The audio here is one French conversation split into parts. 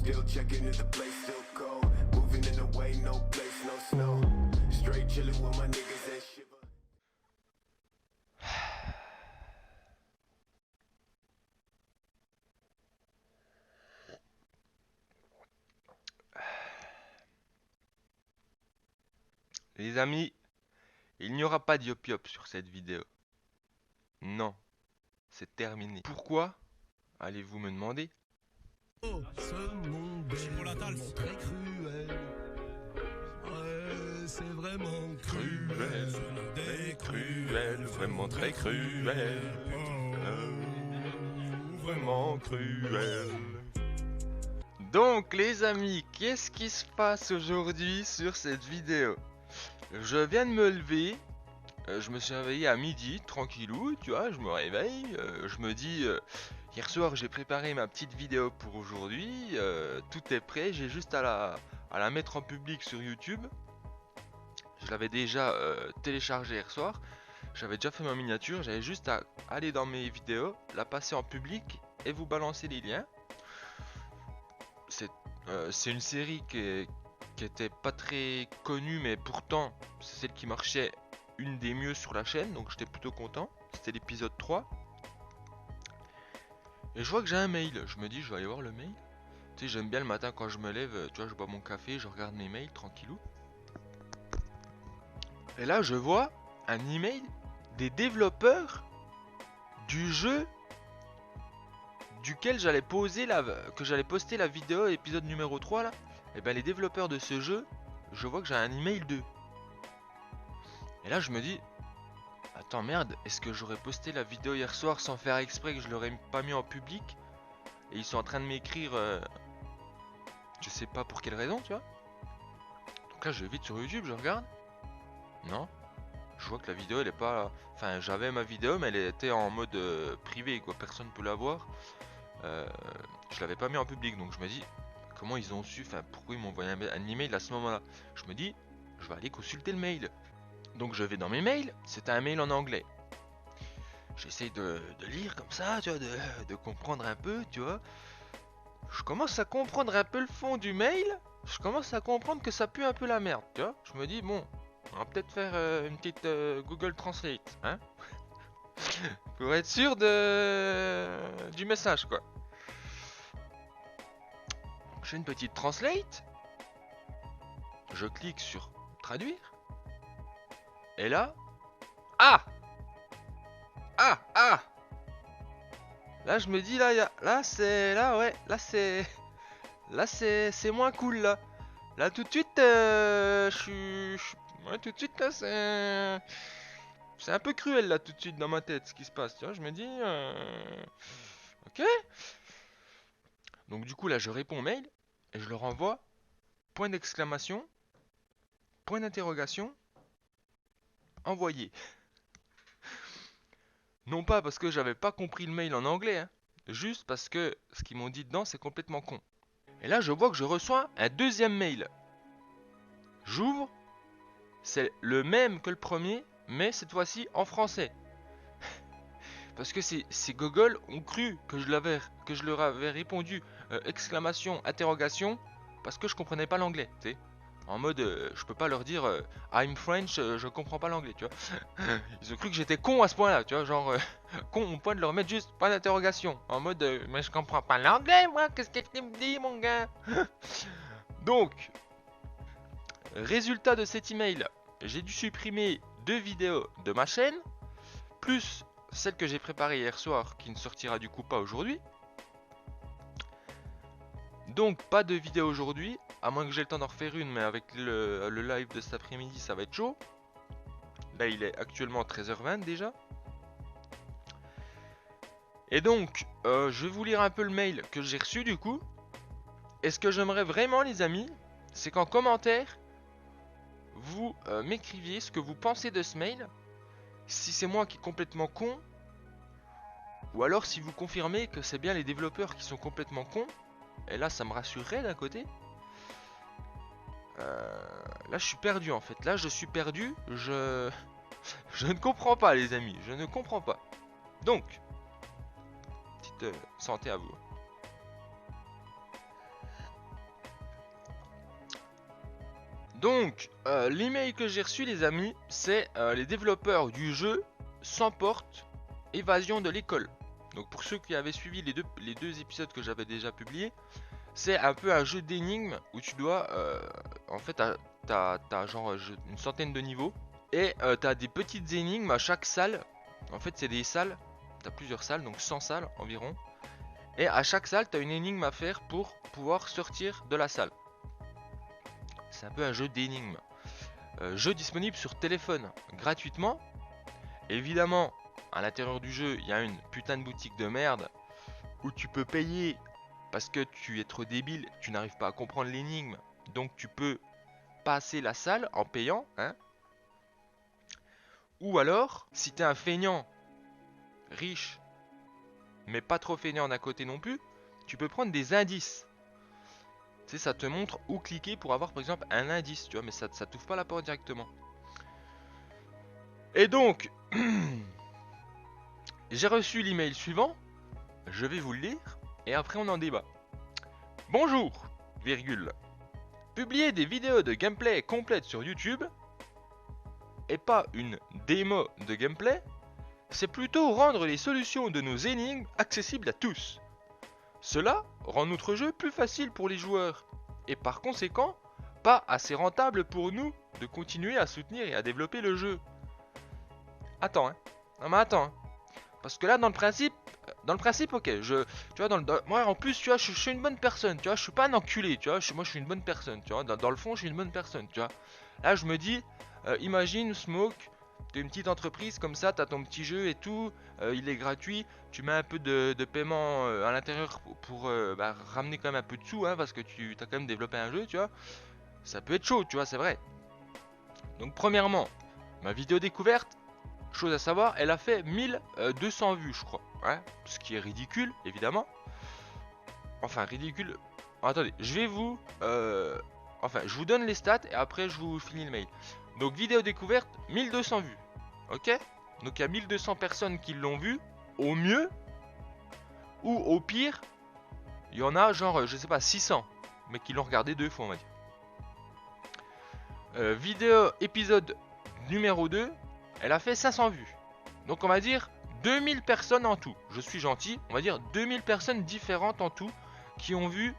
Still checking if the place still cold. Moving in the way, no place, no snow. Straight chilling with my niggas and shiver. Les amis, il n'y aura pas d'Yop sur cette vidéo. Non, c'est terminé. Pourquoi? Allez-vous me demander? Oh, ce monde est vraiment très cruel. Ouais, c'est vraiment cruel. Ce monde est cruel, vraiment très cruel. vraiment cruel. Donc les amis, qu'est-ce qui se passe aujourd'hui sur cette vidéo? Je viens de me lever, je me suis réveillé à midi, tranquillou, tu vois, je me réveille, je me dis, hier soir j'ai préparé ma petite vidéo pour aujourd'hui, tout est prêt, j'ai juste à la mettre en public sur YouTube. Je l'avais déjà téléchargé hier soir, j'avais déjà fait ma miniature, j'avais juste à aller dans mes vidéos, la passer en public et vous balancer les liens. C'est une série qui était pas très connue, mais pourtant c'est celle qui marchait une des mieux sur la chaîne, donc j'étais plutôt content. C'était l'épisode 3. Et je vois que j'ai un mail, je me dis je vais aller voir le mail. Tu sais, j'aime bien le matin quand je me lève, tu vois, je bois mon café, je regarde mes mails tranquillou. Et là je vois un email des développeurs du jeu duquel j'allais poster la vidéo épisode numéro 3 là. Et ben les développeurs de ce jeu, je vois que j'ai un email d'eux. Et là je me dis, attends merde, est-ce que j'aurais posté la vidéo hier soir sans faire exprès, que je l'aurais pas mis en public? Et ils sont en train de m'écrire, je sais pas pour quelle raison, tu vois. Donc là je vais vite sur YouTube, je regarde. Non, je vois que la vidéo elle est pas... Enfin j'avais ma vidéo mais elle était en mode privé quoi, personne peut la voir. Je l'avais pas mis en public, donc je me dis comment ils ont su, enfin pourquoi ils m'ont envoyé un email à ce moment là. Je me dis je vais aller consulter le mail. Donc je vais dans mes mails, c'était un mail en anglais. J'essaye de lire comme ça, tu vois, de comprendre un peu, tu vois. Je commence à comprendre un peu le fond du mail, je commence à comprendre que ça pue un peu la merde, tu vois. Je me dis bon, on va peut-être faire une petite Google Translate, hein. Pour être sûr du message quoi. Je fais une petite translate. Je clique sur traduire. Et là... Ah Là je me dis là c'est moins cool là. Là tout de suite ouais, tout de suite là c'est un peu cruel là tout de suite dans ma tête ce qui se passe, tu vois. Je me dis OK. Donc du coup là je réponds au mail et je leur envoie point d'exclamation, point d'interrogation, envoyé. Non pas parce que j'avais pas compris le mail en anglais, hein, juste parce que ce qu'ils m'ont dit dedans c'est complètement con. Et là je vois que je reçois un deuxième mail. J'ouvre, c'est le même que le premier, mais cette fois-ci en français. Parce que ces Google ont cru que je leur avais répondu exclamation, interrogation, parce que je comprenais pas l'anglais, tu sais. En mode, je peux pas leur dire I'm French, je comprends pas l'anglais, tu vois. Ils ont cru que j'étais con à ce point-là, tu vois, genre con au point de leur mettre juste point d'interrogation. En mode, mais je comprends pas l'anglais, moi, qu'est-ce que tu me dis, mon gars? Donc, résultat de cet email, j'ai dû supprimer 2 vidéos de ma chaîne, plus celle que j'ai préparée hier soir, qui ne sortira du coup pas aujourd'hui. Donc pas de vidéo aujourd'hui, à moins que j'ai le temps d'en refaire une, mais avec le live de cet après-midi ça va être chaud. Là il est actuellement 13h20 déjà. Et donc je vais vous lire un peu le mail que j'ai reçu du coup. Et ce que j'aimerais vraiment les amis, c'est qu'en commentaire vous m'écriviez ce que vous pensez de ce mail. Si c'est moi qui est complètement con, ou alors si vous confirmez que c'est bien les développeurs qui sont complètement cons. Et là ça me rassurerait d'un côté. Là je suis perdu en fait. Là je suis perdu. Je ne comprends pas les amis. Je ne comprends pas. Donc, petite santé à vous. Donc, l'email que j'ai reçu, les amis, c'est les développeurs du jeu Sans Porte, Évasion de l'école. Donc, pour ceux qui avaient suivi les deux épisodes que j'avais déjà publiés, c'est un peu un jeu d'énigmes où tu dois, en fait, t'as genre une centaine de niveaux et t'as des petites énigmes à chaque salle. En fait, c'est des salles, t'as plusieurs salles, donc 100 salles environ. Et à chaque salle, t'as une énigme à faire pour pouvoir sortir de la salle. C'est un peu un jeu d'énigmes. Jeu disponible sur téléphone gratuitement. Évidemment, à l'intérieur du jeu, il y a une putain de boutique de merde où tu peux payer parce que tu es trop débile, tu n'arrives pas à comprendre l'énigme. Donc tu peux passer la salle en payant, hein. Ou alors, si tu es un feignant riche, mais pas trop feignant d'un côté non plus, tu peux prendre des indices. Tu sais, ça te montre où cliquer pour avoir par exemple un indice, tu vois, mais ça t'ouvre pas la porte directement. Et donc, j'ai reçu l'email suivant, je vais vous le lire, et après on en débat. Bonjour, virgule. Publier des vidéos de gameplay complètes sur YouTube, et pas une démo de gameplay, c'est plutôt rendre les solutions de nos énigmes accessibles à tous. Cela rend notre jeu plus facile pour les joueurs, et par conséquent, pas assez rentable pour nous de continuer à soutenir et à développer le jeu. Attends, hein. Non mais attends, hein. Parce que là, dans le principe, ok, tu vois, moi en plus, tu vois, je suis une bonne personne, tu vois, je suis pas un enculé, tu vois, moi je suis une bonne personne, tu vois, dans le fond, je suis une bonne personne, tu vois. Là, je me dis, imagine, Smoke, t'es une petite entreprise comme ça, t'as ton petit jeu et tout, il est gratuit, tu mets un peu de paiement à l'intérieur pour ramener quand même un peu de sous, hein, parce que tu as quand même développé un jeu, tu vois. Ça peut être chaud, tu vois, c'est vrai. Donc, premièrement, ma vidéo découverte, chose à savoir, elle a fait 1200 vues, je crois. Ouais, ce qui est ridicule, évidemment. Enfin, ridicule. Attendez, je vais vous... Enfin, je vous donne les stats et après je vous finis le mail. Donc, vidéo découverte, 1200 vues. Ok? Donc, il y a 1200 personnes qui l'ont vu, au mieux. Ou au pire, il y en a genre, je sais pas, 600. Mais qui l'ont regardé 2 fois, on va dire. Vidéo épisode numéro 2, elle a fait 500 vues. Donc on va dire 2000 personnes en tout. Je suis gentil, on va dire 2000 personnes différentes en tout qui ont vu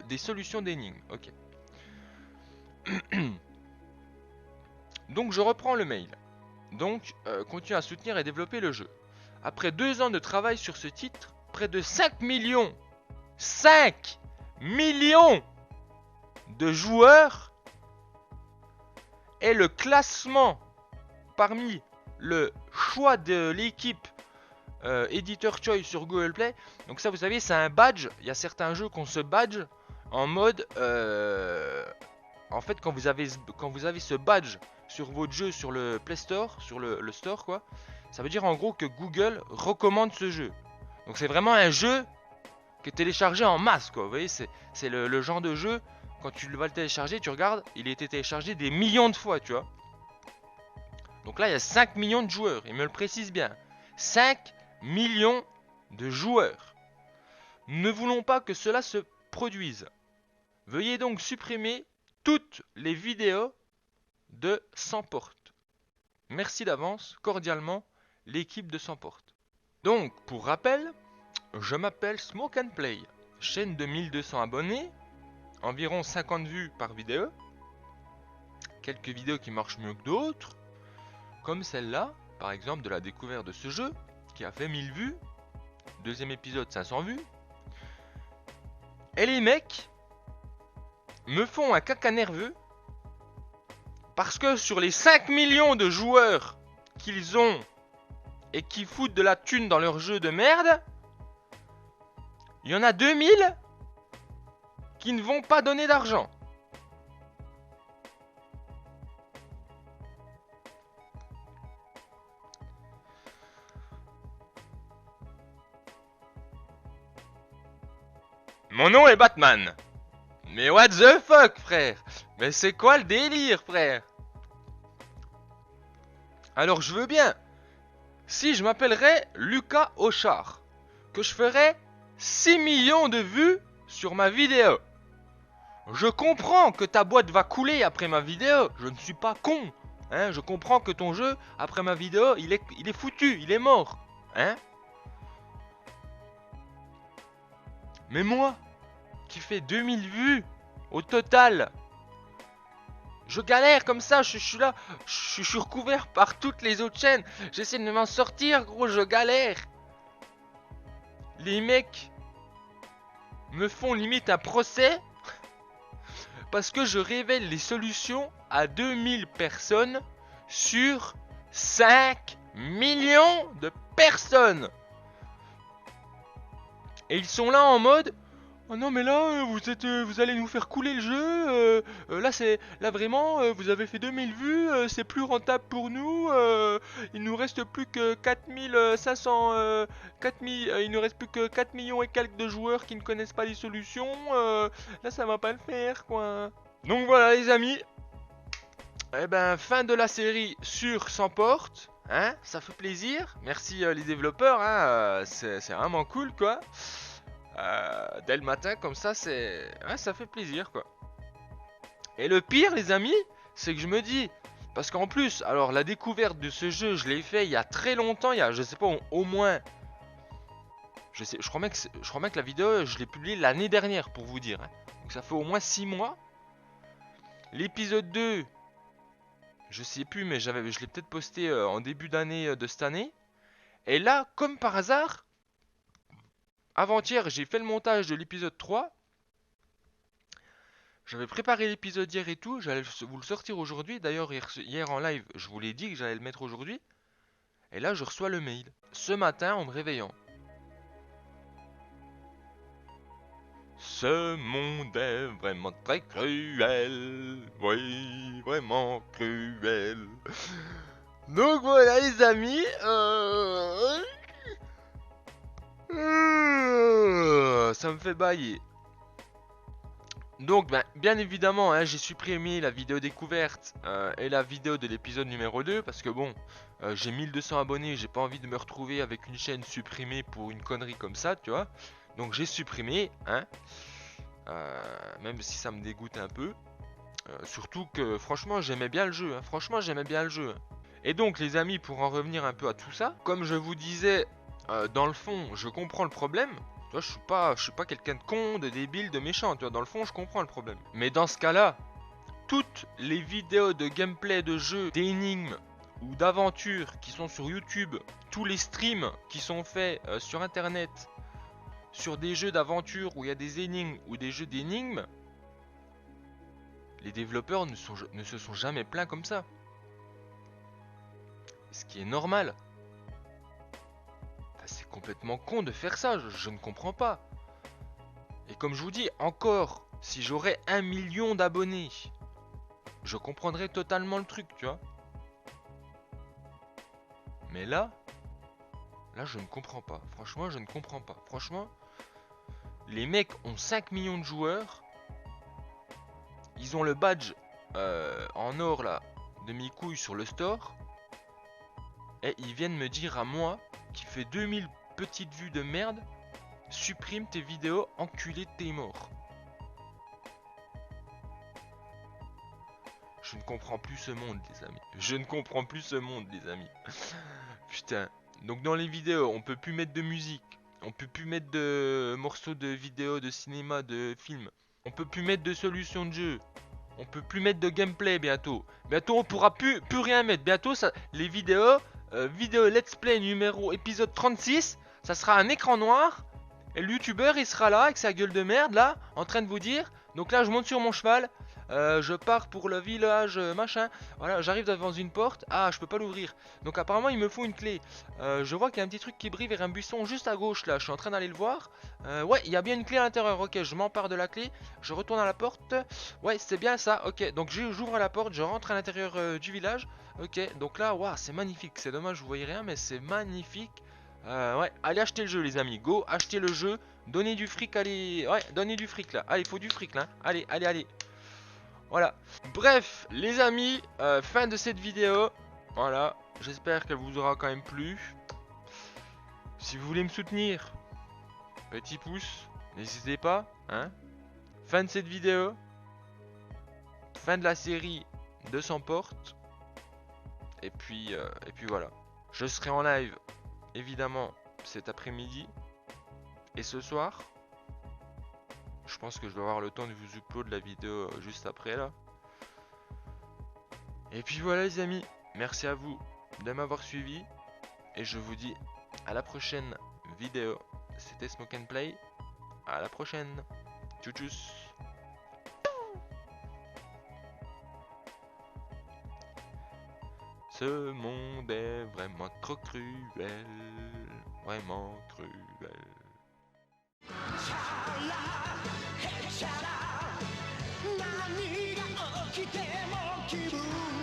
des solutions d'énigmes. Ok. Donc je reprends le mail. Donc continue à soutenir et développer le jeu. Après 2 ans de travail sur ce titre, près de 5 millions de joueurs et le classement parmi le choix de l'équipe Editor Choice sur Google Play. Donc ça, vous savez, c'est un badge. Il y a certains jeux qu'on se badge en mode en fait, quand vous avez ce badge sur votre jeu sur le Play Store, sur le store quoi, ça veut dire en gros que Google recommande ce jeu. Donc c'est vraiment un jeu qui est téléchargé en masse quoi. Vous voyez, c'est le genre de jeu, quand tu vas le télécharger, tu regardes, il a été téléchargé des millions de fois, tu vois. Donc là, il y a 5 millions de joueurs, il me le précise bien. 5 millions de joueurs. Nous ne voulons pas que cela se produise. Veuillez donc supprimer toutes les vidéos de Sans Porte. Merci d'avance, cordialement, l'équipe de Sans Porte. Donc, pour rappel, je m'appelle Smoke and Play. Chaîne de 1200 abonnés, environ 50 vues par vidéo. Quelques vidéos qui marchent mieux que d'autres. Comme celle-là, par exemple, de la découverte de ce jeu, qui a fait 1000 vues. Deuxième épisode, 500 vues. Et les mecs me font un caca nerveux. Parce que sur les 5 millions de joueurs qu'ils ont et qui foutent de la thune dans leur jeu de merde, il y en a 2000 qui ne vont pas donner d'argent. Mon nom est Batman. Mais what the fuck, frère? Mais c'est quoi le délire, frère? Alors je veux bien. Si je m'appellerais Lucas Auchard, que je ferais 6 millions de vues sur ma vidéo, Je comprends que ta boîte va couler après ma vidéo. Je ne suis pas con. Hein, je comprends que ton jeu, après ma vidéo, il est foutu, il est mort. Hein? Mais moi, qui fais 2000 vues au total, je galère comme ça, je suis là, je suis recouvert par toutes les autres chaînes. J'essaie de m'en sortir, gros, je galère. Les mecs me font limite un procès parce que je révèle les solutions à 2000 personnes sur 5 millions de personnes. Et ils sont là en mode: oh non mais là vous allez nous faire couler le jeu, là vraiment vous avez fait 2000 vues, c'est plus rentable pour nous, il nous reste plus que 4500 il nous reste plus que 4 millions et quelques de joueurs qui ne connaissent pas les solutions, là ça va pas le faire quoi. Donc voilà les amis, eh ben fin de la série sur 100 portes, hein, ça fait plaisir, merci les développeurs, hein, c'est vraiment cool quoi. Dès le matin comme ça, c'est ouais, ça fait plaisir quoi. Et le pire les amis, c'est que je me dis, parce qu'en plus, alors la découverte de ce jeu, je l'ai fait il y a très longtemps, il y a je sais pas au moins, je crois même que la vidéo je l'ai publiée l'année dernière pour vous dire, hein. Donc ça fait au moins 6 mois. L'épisode 2, je sais plus mais je l'ai peut-être posté en début d'année de cette année. Et là, comme par hasard, avant-hier, j'ai fait le montage de l'épisode 3. J'avais préparé l'épisode hier et tout. J'allais vous le sortir aujourd'hui. D'ailleurs, hier en live, je vous l'ai dit que j'allais le mettre aujourd'hui. Et là, je reçois le mail. Ce matin, en me réveillant. Ce monde est vraiment très cruel. Oui, vraiment cruel. Donc voilà les amis. Ça me fait bailler. Donc bien évidemment hein, j'ai supprimé la vidéo découverte et la vidéo de l'épisode numéro 2 parce que bon j'ai 1200 abonnés, j'ai pas envie de me retrouver avec une chaîne supprimée pour une connerie comme ça tu vois. Donc j'ai supprimé hein, même si ça me dégoûte un peu, surtout que franchement j'aimais bien le jeu hein. Franchement j'aimais bien le jeu hein. Et donc les amis, pour en revenir un peu à tout ça, comme je vous disais, dans le fond je comprends le problème. Tu vois, je suis pas quelqu'un de con, de débile, de méchant, tu vois, dans le fond je comprends le problème. Mais dans ce cas-là, toutes les vidéos de gameplay de jeux, d'énigmes ou d'aventures qui sont sur YouTube, tous les streams qui sont faits sur internet, sur des jeux d'aventure où il y a des énigmes ou des jeux d'énigmes, les développeurs ne se sont jamais plaints comme ça. Ce qui est normal. C'est complètement con de faire ça, je ne comprends pas. Et comme je vous dis, encore, si j'aurais 1 million d'abonnés, je comprendrais totalement le truc, tu vois. Mais là je ne comprends pas. Franchement, je ne comprends pas. Franchement, les mecs ont 5 millions de joueurs. Ils ont le badge en or là, de mes couilles sur le store. Et ils viennent me dire à moi, qui fait 2000 petites vues de merde, supprime tes vidéos, enculé, t'es mort. Je ne comprends plus ce monde les amis. Je ne comprends plus ce monde les amis. Putain. Donc dans les vidéos, on peut plus mettre de musique. On peut plus mettre de morceaux de vidéos, de cinéma, de films. On peut plus mettre de solutions de jeu. On peut plus mettre de gameplay bientôt. Bientôt on pourra plus rien mettre. Bientôt ça, les vidéos, vidéo let's play numéro épisode 36, ça sera un écran noir. Et le youtubeur il sera là avec sa gueule de merde là, en train de vous dire. Donc là je monte sur mon cheval. Je pars pour le village machin. Voilà, j'arrive devant une porte. Ah, je peux pas l'ouvrir. Donc apparemment il me faut une clé. Je vois qu'il y a un petit truc qui brille vers un buisson juste à gauche là. Je suis en train d'aller le voir. Ouais, il y a bien une clé à l'intérieur. Ok, je m'empare de la clé. Je retourne à la porte. Ouais, c'est bien ça. Ok, donc j'ouvre la porte. Je rentre à l'intérieur du village. Ok, donc là, waouh, c'est magnifique. C'est dommage, vous voyez rien, mais c'est magnifique. Ouais, allez acheter le jeu les amis. Go, achetez le jeu. Donnez du fric, allez. Ouais, donnez du fric là. Allez, faut du fric là. Allez, allez, allez. Voilà. Bref, les amis, fin de cette vidéo. Voilà. J'espère qu'elle vous aura quand même plu. Si vous voulez me soutenir, petit pouce, n'hésitez pas. Hein. Fin de cette vidéo. fin de la série 200 portes. Et puis voilà. Je serai en live, évidemment, cet après-midi. Et ce soir. Je pense que je vais avoir le temps de vous upload la vidéo juste après là. Et puis voilà les amis. Merci à vous de m'avoir suivi. Et je vous dis à la prochaine vidéo. C'était Smoke and Play. À la prochaine. Tchou tchous. Ce monde est vraiment trop cruel. Vraiment cruel. 何が起きても気分